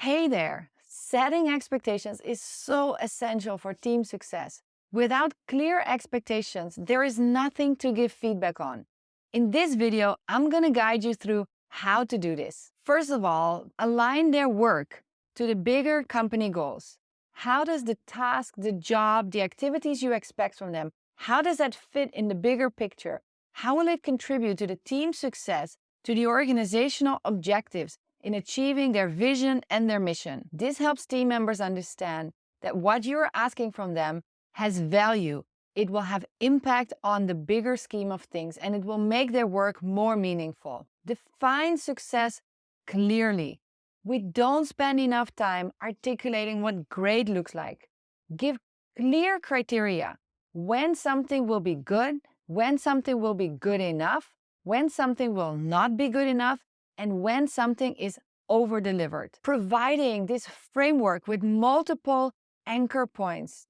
Hey there! Setting expectations is so essential for team success. Without clear expectations, there is nothing to give feedback on. In this video, I'm going to guide you through how to do this. First of all, align their work to the bigger company goals. How does the task, the job, the activities you expect from them, how does that fit in the bigger picture? How will it contribute to the team's success, to the organizational objectives, in achieving their vision and their mission? This helps team members understand that what you're asking from them has value. It will have impact on the bigger scheme of things, and it will make their work more meaningful. Define success clearly. We don't spend enough time articulating what great looks like. Give clear criteria when something will be good, when something will be good enough, when something will not be good enough, and when something is over-delivered. Providing this framework with multiple anchor points,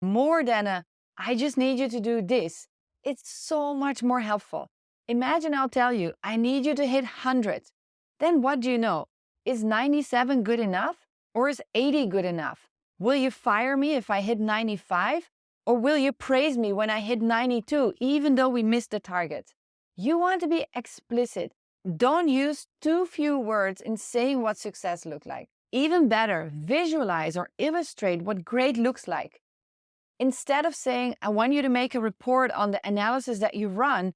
more than I just need you to do this, it's so much more helpful. Imagine I'll tell you, I need you to hit 100. Then what do you know? Is 97 good enough? Or is 80 good enough? Will you fire me if I hit 95? Or will you praise me when I hit 92, even though we missed the target? You want to be explicit. Don't use too few words in saying what success looks like. Even better, visualize or illustrate what great looks like. Instead of saying, I want you to make a report on the analysis that you run,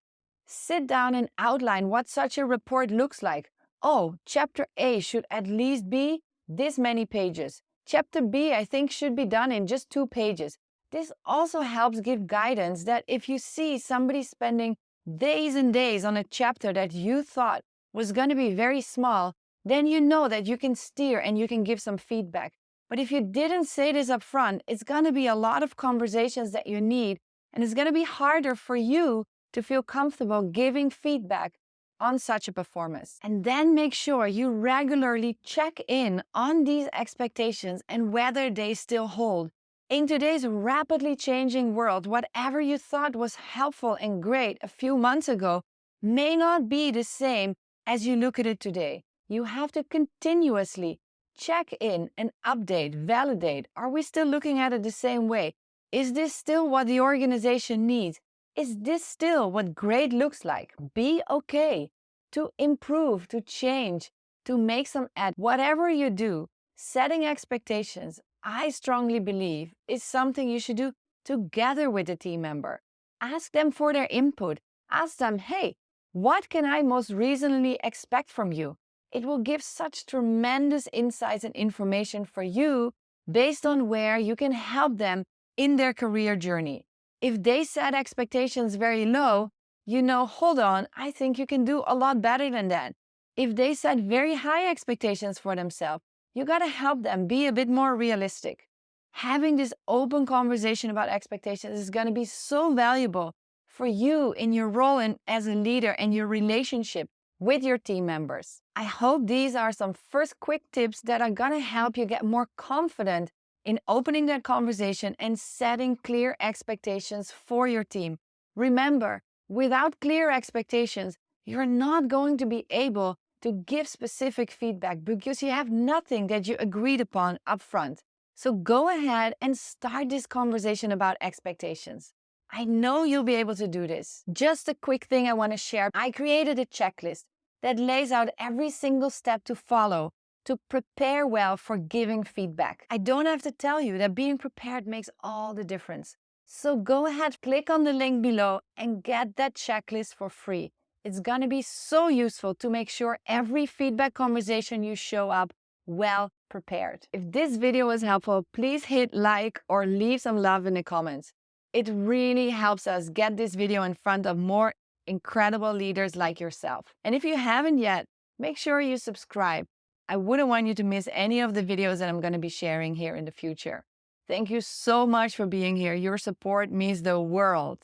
sit down and outline what such a report looks like. Oh, chapter A should at least be this many pages. Chapter B, I think, should be done in just 2 pages. This also helps give guidance that if you see somebody spending days and days on a chapter that you thought was going to be very small, then you know that you can steer and you can give some feedback. But if you didn't say this up front, it's going to be a lot of conversations that you need, and it's going to be harder for you to feel comfortable giving feedback on such a performance. And then make sure you regularly check in on these expectations and whether they still hold. In today's rapidly changing world, whatever you thought was helpful and great a few months ago may not be the same as you look at it today. You have to continuously check in and update, validate. Are we still looking at it the same way? Is this still what the organization needs? Is this still what great looks like? Be okay to improve, to change, to make some add. Whatever you do, setting expectations, I strongly believe, is something you should do together with the team member. Ask them for their input. Ask them, hey, what can I most reasonably expect from you? It will give such tremendous insights and information for you based on where you can help them in their career journey. If they set expectations very low, you know, hold on, I think you can do a lot better than that. If they set very high expectations for themselves, you got to help them be a bit more realistic. Having this open conversation about expectations is going to be so valuable for you in your role as a leader and your relationship with your team members. I hope these are some first quick tips that are going to help you get more confident in opening that conversation and setting clear expectations for your team. Remember, without clear expectations, you're not going to be able to give specific feedback because you have nothing that you agreed upon upfront. So go ahead and start this conversation about expectations. I know you'll be able to do this. Just a quick thing I want to share. I created a checklist that lays out every single step to follow to prepare well for giving feedback. I don't have to tell you that being prepared makes all the difference. So go ahead, click on the link below and get that checklist for free. It's going to be so useful to make sure every feedback conversation you show up well prepared. If this video was helpful, please hit like or leave some love in the comments. It really helps us get this video in front of more incredible leaders like yourself. And if you haven't yet, make sure you subscribe. I wouldn't want you to miss any of the videos that I'm going to be sharing here in the future. Thank you so much for being here. Your support means the world.